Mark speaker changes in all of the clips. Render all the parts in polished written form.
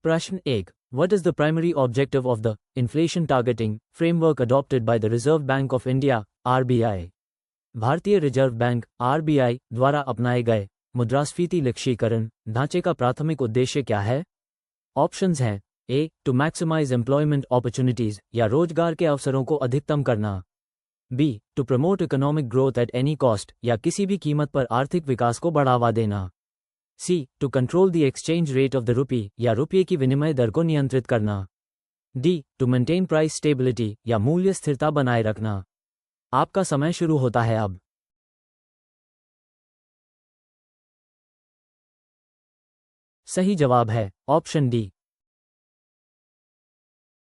Speaker 1: प्रश्न 1. What is the primary objective of the inflation targeting framework adopted by the Reserve Bank of India (RBI)? भारतीय reserve bank (RBI) द्वारा अपनाए गए मुद्रास्फीति लक्ष्यीकरण ढांचे का प्राथमिक उद्देश्य क्या है? ऑप्शंस हैं A. To maximise employment opportunities या रोजगार के अवसरों को अधिकतम करना, B. To promote economic growth at any cost या किसी भी कीमत पर आर्थिक विकास को बढ़ावा देना, C. To control the exchange rate of the rupee या रुपये की विनिमय दर को नियंत्रित करना, D. To maintain price stability या मूल्य स्थिरता बनाए रखना। आपका समय शुरू होता है अब। सही जवाब है ऑप्शन डी।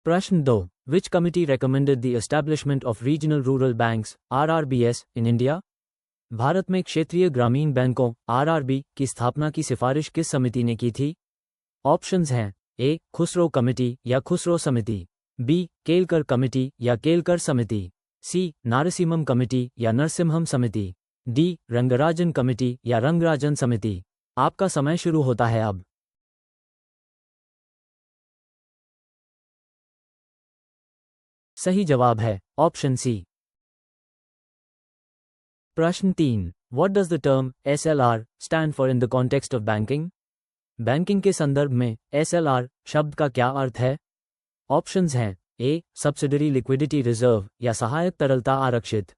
Speaker 1: प्रश्न 2. विच committee recommended the establishment of regional rural banks (RRBs) in India? Bharat में क्षेत्रीय ग्रामीण बैंकों (RRB) की स्थापना की सिफारिश किस समिति ने की थी? ऑप्शंस हैं ए. खुसरो कमेटी या खुसरो समिति, बी. केलकर कमेटी या केलकर समिति, सी. नारसिम्हम कमेटी या नरसिम्हम समिति, डी. रंगराजन कमेटी या रंगराजन समिति। आपका समय शुरू होता है अब। सही जवाब है ऑप्शन सी। प्रश्न 3. What does the term SLR stand for in the context of banking? Banking के संदर्भ में SLR शब्द का क्या अर्थ है? ऑप्शंस हैं ए. सब्सिडरी लिक्विडिटी रिजर्व या सहायक तरलता आरक्षित,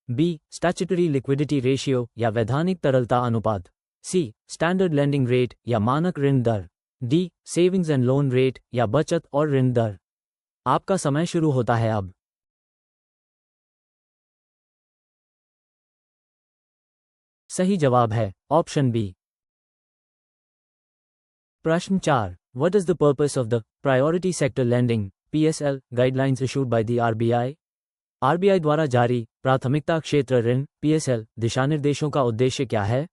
Speaker 1: बी. स्टैट्यूटरी लिक्विडिटी रेशियो या वैधानिक तरलता अनुपात, सी. स्टैंडर्ड लेंडिंग रेट या मानक ऋण दर, D. Savings and loan rate या बचत और ऋण दर। आपका समय शुरू होता है अब। सही जवाब है ऑप्शन बी। प्रश्न 4. What is the purpose of the Priority Sector Lending (PSL) guidelines issued by the RBI? RBI द्वारा जारी प्राथमिकता क्षेत्र ऋण (PSL) दिशानिर्देशों का उद्देश्य क्या है?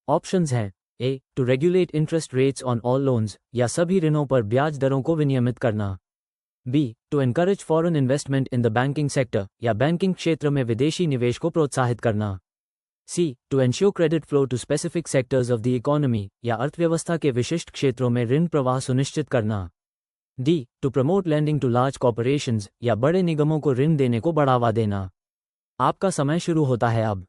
Speaker 1: ऑप्शंस हैं A. To regulate interest rates on all loans या सभी ऋणों पर ब्याज दरों को विनियमित करना, B. To encourage foreign investment in the banking sector या बैंकिंग क्षेत्र में विदेशी निवेश को प्रोत्साहित करना, C. To ensure credit flow to specific sectors of the economy या अर्थव्यवस्था के विशिष्ट क्षेत्रों में ऋण प्रवाह सुनिश्चित करना, D. To promote lending to large corporations या बड़े निगमों को ऋण देने को बढ़ावा देना। आपका समय शुरू होता है अब।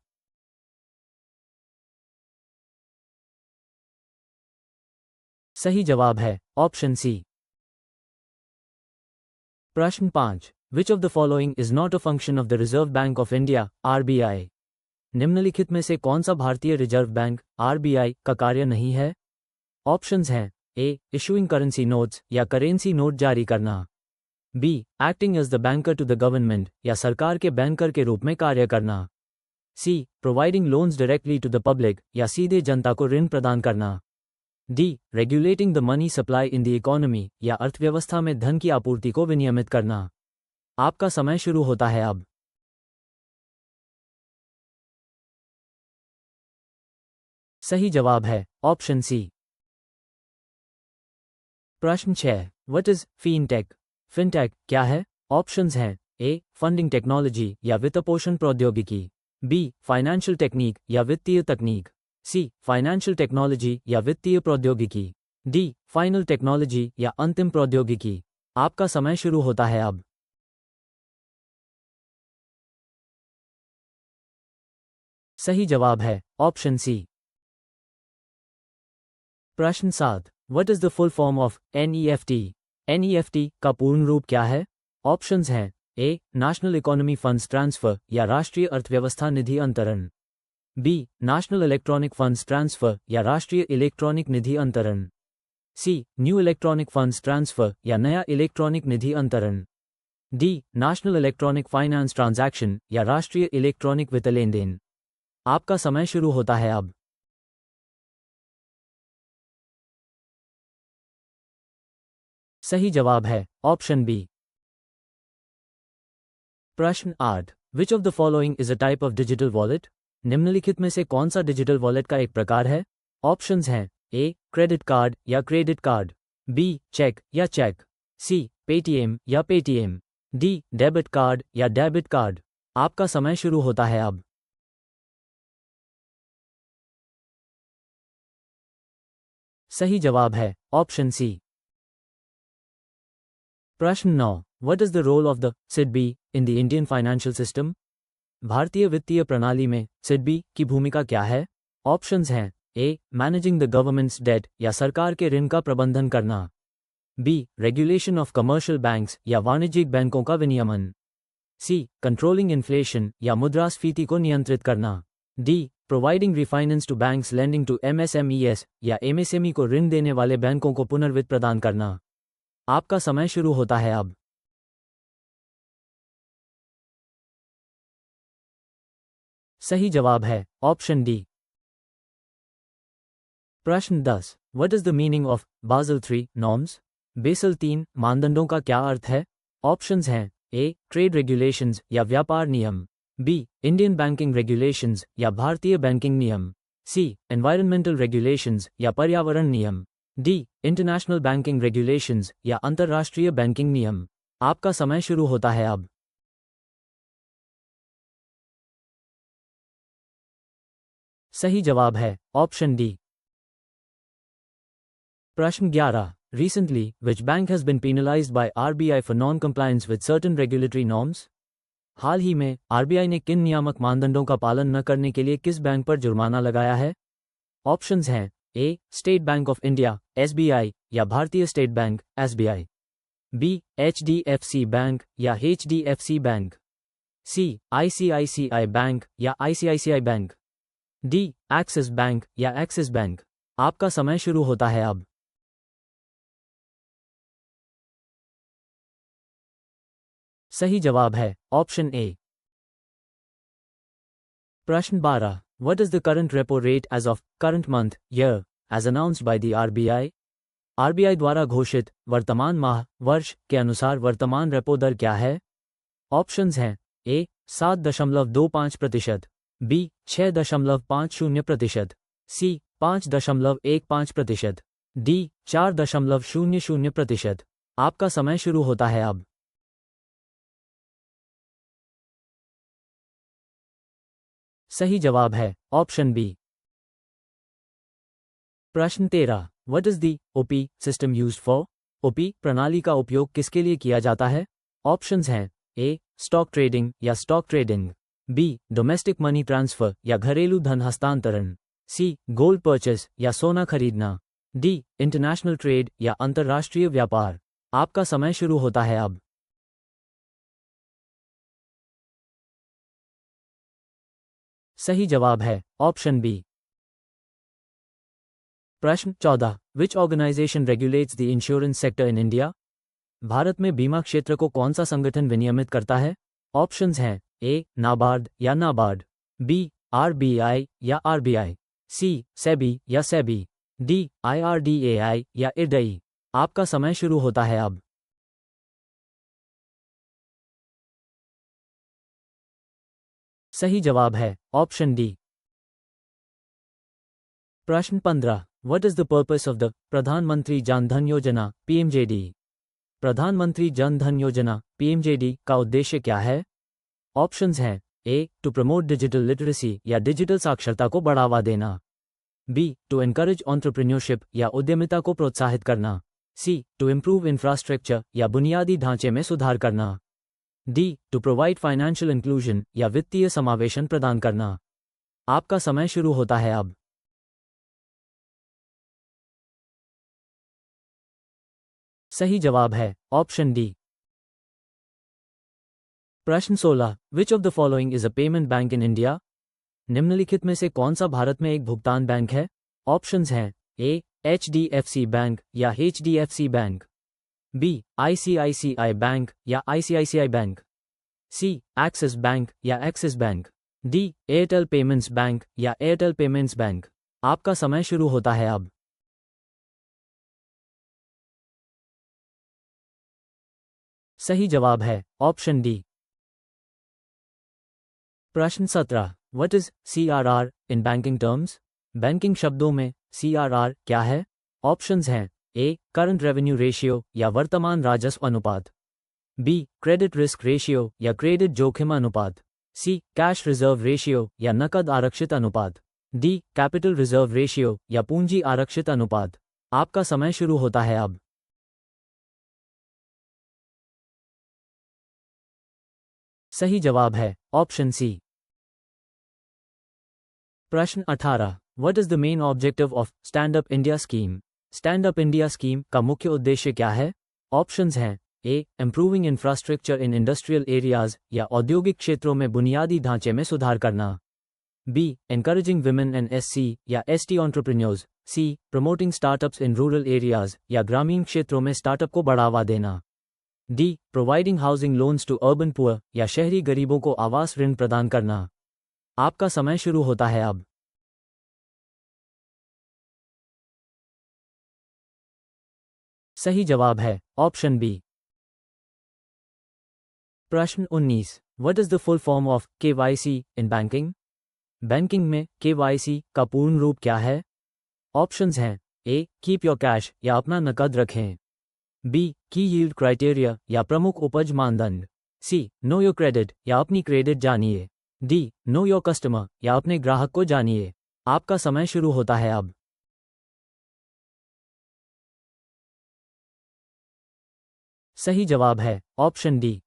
Speaker 1: सही जवाब है ऑप्शन सी। प्रश्न 5. Which of the following is not a function of the Reserve Bank of India (RBI)? निम्नलिखित में से कौन सा भारतीय रिजर्व बैंक (RBI) का कार्य नहीं है? ऑप्शंस हैं ए. इशूइंग करेंसी नोट्स या करेंसी नोट जारी करना, B. Acting as the banker to the government या सरकार के बैंकर के रूप में कार्य करना, C. Providing loans directly to the public या सीधे जनता को ऋण प्रदान करना, D. Regulating the money supply in the economy या अर्थव्यवस्था में धन की आपूर्ति को विनियमित करना। आपका समय शुरू होता है अब। सही जवाब है ऑप्शन सी। प्रश्न 6. What is fintech? फिनटेक क्या है? ऑप्शंस हैं ए. फंडिंग टेक्नोलॉजी या वित्तपोषण प्रौद्योगिकी, बी. फाइनेंशियल टेक्निक या वित्तीय तकनीक, सी. फाइनेंशियल टेक्नोलॉजी या वित्तीय प्रौद्योगिकी, डी. फाइनल टेक्नोलॉजी या अंतिम प्रौद्योगिकी। आपका समय शुरू होता है अब। सही जवाब है ऑप्शन सी। प्रश्न 7. What is the full form of NEFT? NEFT का पूर्ण रूप क्या है? ऑप्शंस हैं A. National economy funds transfer या राष्ट्रीय अर्थव्यवस्था निधि अंतरण, B. National electronic funds transfer या राष्ट्रीय इलेक्ट्रॉनिक निधि अंतरण, C. New electronic funds transfer या नया इलेक्ट्रॉनिक निधि अंतरण, D. National electronic finance transaction या राष्ट्रीय इलेक्ट्रॉनिक वित्त लेन देन। आपका समय शुरू होता है अब। सही जवाब है ऑप्शन बी। प्रश्न 8. Which of the following is a type of digital wallet? निम्नलिखित में से कौन सा डिजिटल वॉलेट का एक प्रकार है? ऑप्शंस हैं ए. क्रेडिट कार्ड या क्रेडिट कार्ड, बी. चेक या चेक, सी. पेटीएम या पेटीएम, डी. डेबिट कार्ड या डेबिट कार्ड। आपका समय शुरू होता है अब। सही जवाब है ऑप्शन सी। प्रश्न 9, what is the role of the SIDBI in the Indian financial system? भारतीय वित्तीय प्रणाली में सिडबी की भूमिका क्या है? ऑप्शंस हैं A, managing the government's debt या सरकार के ऋण का प्रबंधन करना, B, regulation of commercial banks या वाणिज्यिक बैंकों का विनियमन, सी, कंट्रोलिंग इन्फ्लेशन या मुद्रास्फीति को नियंत्रित करना, D, providing refinance to banks lending to MSMEs या एमएसएमई को ऋण देने वाले बैंकों को पुनर्वित्त प्रदान करना। आपका समय शुरू होता है अब। सही जवाब है ऑप्शन डी। प्रश्न 10, what is the meaning of Basel 3 norms? Basel 3 मानदंडों का क्या अर्थ है? ऑप्शंस हैं ए, ट्रेड रेगुलेशंस या व्यापार नियम, बी, इंडियन बैंकिंग रेगुलेशंस या भारतीय बैंकिंग नियम, सी, एनवायरमेंटल रेगुलेशंस या पर्यावरण नियम, डी, इंटरनेशनल बैंकिंग रेगुलेशंस या अंतर्राष्ट्रीय बैंकिंग नियम। आपका समय शुरू होता है अब। सही जवाब है ऑप्शन डी। प्रश्न 11, recently, which bank has been penalized by RBI for non-compliance with certain regulatory norms? हाल ही में आरबीआई ने किन नियामक मानदंडों का पालन न करने के लिए किस बैंक पर जुर्माना लगाया है? ऑप्शंस हैं A, State Bank of India SBI या भारतीय State Bank SBI, B, HDFC bank या HDFC Bank, C, ICICI bank या ICICI Bank, D, Axis bank या एक्सिस बैंक। आपका समय शुरू होता है अब। सही जवाब है ऑप्शन ए। प्रश्न 12, what is the current repo rate as of current month year as announced by the RBI? RBI द्वारा घोषित वर्तमान माह वर्ष के अनुसार वर्तमान रेपो दर क्या है? ऑप्शंस हैं ए, 7.25%, बी, 6.50%, सी, 5.15%, डी, 4.00%। आपका समय शुरू होता है अब। सही जवाब है ऑप्शन बी। प्रश्न 13, what is the OP system used for? OP प्रणाली का उपयोग किसके लिए किया जाता है? ऑप्शंस हैं ए, स्टॉक ट्रेडिंग या stock trading, B, domestic money transfer या घरेलू धन हस्तांतरण, सी, गोल्ड परचेस या सोना खरीदना, डी, इंटरनेशनल ट्रेड या अंतर्राष्ट्रीय व्यापार। आपका समय शुरू होता है अब। सही जवाब है ऑप्शन बी। प्रश्न 14, which organisation regulates the insurance sector in India? Bharat में बीमा क्षेत्र को कौन सा संगठन विनियमित करता है? ऑप्शंस हैं ए, नाबार्ड या नाबार्ड, बी, आरबीआई या आरबीआई, सी, सेबी या सेबी, डी, आईआरडीएआई या इरडई। आपका समय शुरू होता है अब। सही जवाब है ऑप्शन डी। प्रश्न 15, what is the purpose of the प्रधानमंत्री जन धन योजना पीएमजेडी? प्रधानमंत्री जन धन योजना पीएमजेडी का उद्देश्य क्या है? ऑप्शंस हैं A, to promote digital literacy या डिजिटल साक्षरता को बढ़ावा देना, बी, टू एनकरेज एंटरप्रेन्योरशिप या उद्यमिता को प्रोत्साहित करना, सी, टू इम्प्रूव इंफ्रास्ट्रक्चर या बुनियादी ढांचे में सुधार करना, D, to provide financial inclusion या वित्तीय समावेशन प्रदान करना। आपका समय शुरू होता है अब। सही जवाब है ऑप्शन डी। प्रश्न 16, विच of the following is a payment bank in India? निम्नलिखित में से कौन सा भारत में एक भुगतान बैंक है? ऑप्शंस हैं ए, एचडीएफसी बैंक या HDFC bank, B, ICICI bank या ICICI bank, C, Axis bank या Axis bank, D, Airtel payments bank या एयरटेल पेमेंट्स बैंक। आपका समय शुरू होता है अब। सही जवाब है ऑप्शन डी। प्रश्न 17, what is CRR in banking terms? Banking शब्दों में सीआरआर क्या है? ऑप्शंस हैं ए, करंट रेवेन्यू रेशियो या वर्तमान राजस्व अनुपात, बी, क्रेडिट रिस्क रेशियो या क्रेडिट जोखिम अनुपात, सी, कैश रिजर्व रेशियो या नकद आरक्षित अनुपात, डी, कैपिटल रिजर्व रेशियो या पूंजी आरक्षित अनुपात। आपका समय शुरू होता है अब। सही जवाब है ऑप्शन सी। प्रश्न 18। What is the main objective of stand up India scheme? Stand up India scheme का मुख्य उद्देश्य क्या है? ऑप्शंस हैं A improving infrastructure in industrial areas या औद्योगिक क्षेत्रों में बुनियादी ढांचे में सुधार करना, B encouraging women and SC या ST entrepreneurs, C promoting startups in rural areas या ग्रामीण क्षेत्रों में स्टार्टअप को बढ़ावा देना, D providing housing loans to urban poor या शहरी गरीबों को आवास ऋण प्रदान करना। आपका समय शुरू होता है अब। सही जवाब है ऑप्शन बी। प्रश्न 19। What is the full form of KYC in banking? Banking में केवाईसी का पूर्ण रूप क्या है? ऑप्शंस हैं ए कीप योर कैश या अपना नकद रखें, बी की यील्ड क्राइटेरिया या प्रमुख उपज मानदंड, सी नो योर क्रेडिट या अपनी क्रेडिट जानिए, डी नो योर कस्टमर या अपने ग्राहक को जानिए। आपका समय शुरू होता है अब। सही जवाब है ऑप्शन डी।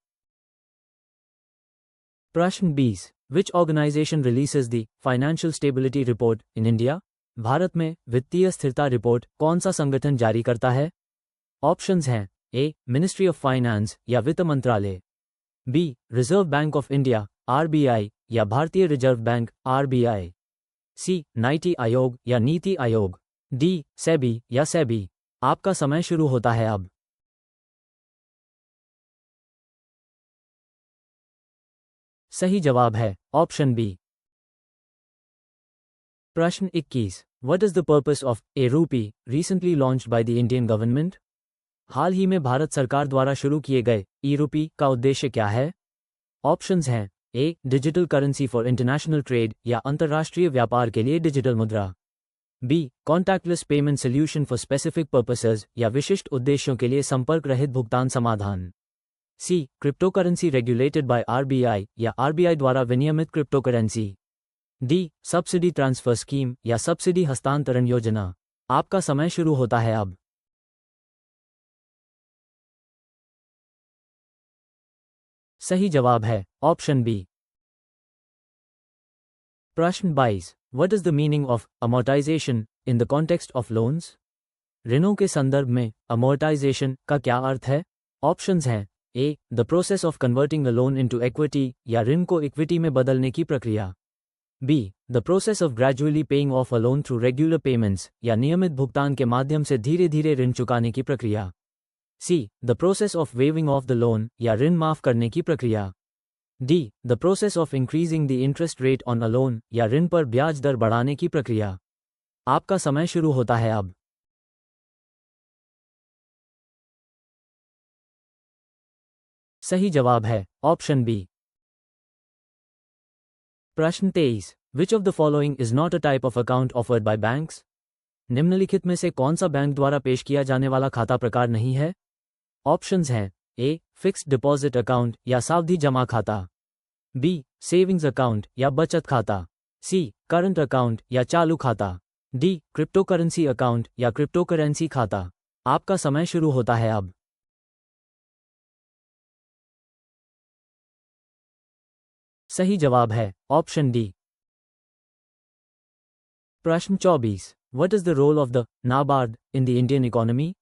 Speaker 1: प्रश्न 20। Which organisation releases the financial stability report in India? Bharat में वित्तीय स्थिरता रिपोर्ट कौन सा संगठन जारी करता है? ऑप्शंस हैं ए मिनिस्ट्री ऑफ फाइनेंस या वित्त मंत्रालय, B Reserve Bank of India RBI या भारतीय रिजर्व बैंक आरबीआई, सी नीति आयोग या नीति आयोग, डी सेबी या सेबी। आपका समय शुरू होता है अब। सही जवाब है ऑप्शन बी। प्रश्न 21। What is the purpose of a rupee recently launched by the Indian government? हाल ही में भारत सरकार द्वारा शुरू किए गए ई रूपी का उद्देश्य क्या है? ऑप्शंस हैं A digital currency for international trade या अंतर्राष्ट्रीय व्यापार के लिए डिजिटल मुद्रा, B contactless payment solution for specific purposes या विशिष्ट उद्देश्यों के लिए संपर्क रहित भुगतान समाधान, C cryptocurrency regulated by RBI या आरबीआई द्वारा विनियमित cryptocurrency, D subsidy transfer scheme या सब्सिडी हस्तांतरण योजना। आपका समय शुरू होता है अब। सही जवाब है ऑप्शन बी। प्रश्न 22। What is the meaning of amortisation in the context of loans? ऋणों के संदर्भ में अमोर्टाइजेशन का क्या अर्थ है? ऑप्शंस हैं A the process of converting a loan into equity या ऋण को इक्विटी में बदलने की प्रक्रिया, B the process of gradually paying off a loan through regular payments या नियमित भुगतान के माध्यम से धीरे धीरे ऋण चुकाने की प्रक्रिया, C the process of waiving off the loan या ऋण माफ करने की प्रक्रिया, D the process of increasing the interest rate on a loan या ऋण पर ब्याज दर बढ़ाने की प्रक्रिया। आपका समय शुरू होता है अब। सही जवाब है ऑप्शन बी। प्रश्न 23। Which of the following is not a type of account offered by banks? निम्नलिखित में से कौन सा बैंक द्वारा पेश किया जाने वाला खाता प्रकार नहीं है? ऑप्शंस हैं ए फिक्स्ड डिपॉजिट अकाउंट या सावधि जमा खाता, बी सेविंग्स अकाउंट या बचत खाता, सी करंट अकाउंट या चालू खाता, डी क्रिप्टोकरेंसी अकाउंट या क्रिप्टोकरेंसी खाता। आपका समय शुरू होता है अब। सही जवाब है ऑप्शन डी। प्रश्न 24। What is the role of the NABARD in the Indian economy?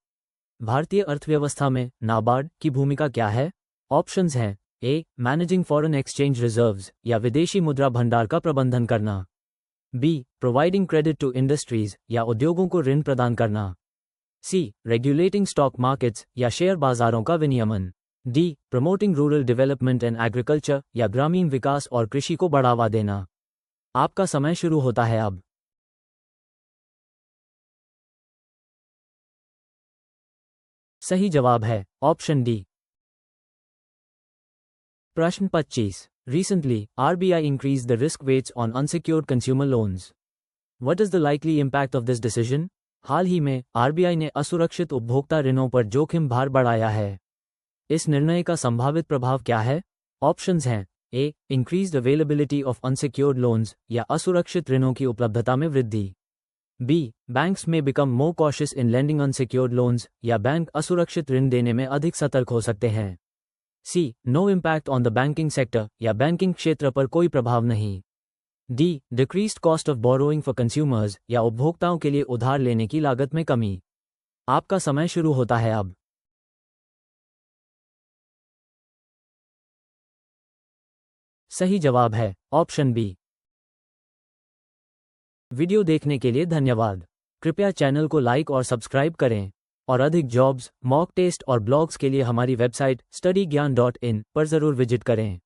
Speaker 1: भारतीय अर्थव्यवस्था में नाबार्ड की भूमिका क्या है? ऑप्शंस हैं A managing foreign exchange reserves या विदेशी मुद्रा भंडार का प्रबंधन करना, B providing credit to industries या उद्योगों को ऋण प्रदान करना, सी रेगुलेटिंग स्टॉक मार्केट्स या शेयर बाजारों का विनियमन, D promoting rural development and agriculture या ग्रामीण विकास और कृषि को बढ़ावा देना। आपका समय शुरू होता है अब। सही जवाब है ऑप्शन डी। प्रश्न 25। Recently, RBI increased the risk weights on unsecured consumer loans. What is the likely impact of this decision? हाल ही में आरबीआई ने असुरक्षित उपभोक्ता ऋणों पर जोखिम भार बढ़ाया है। इस निर्णय का संभावित प्रभाव क्या है? ऑप्शंस हैं A increased availability of unsecured loans या असुरक्षित ऋणों की उपलब्धता में वृद्धि, B banks may become more cautious in lending unsecured loans या बैंक असुरक्षित ऋण देने में अधिक सतर्क हो सकते हैं, C, no impact on the banking sector या बैंकिंग क्षेत्र पर कोई प्रभाव नहीं। D, decreased cost of borrowing for consumers या उपभोक्ताओं के लिए उधार लेने की लागत में कमी। आपका समय शुरू होता है अब। सही जवाब है ऑप्शन बी। वीडियो देखने के लिए धन्यवाद। कृपया चैनल को लाइक और सब्सक्राइब करें और अधिक जॉब्स, मॉक टेस्ट और ब्लॉग्स के लिए हमारी वेबसाइट studygyaan.in पर ज़रूर विजिट करें।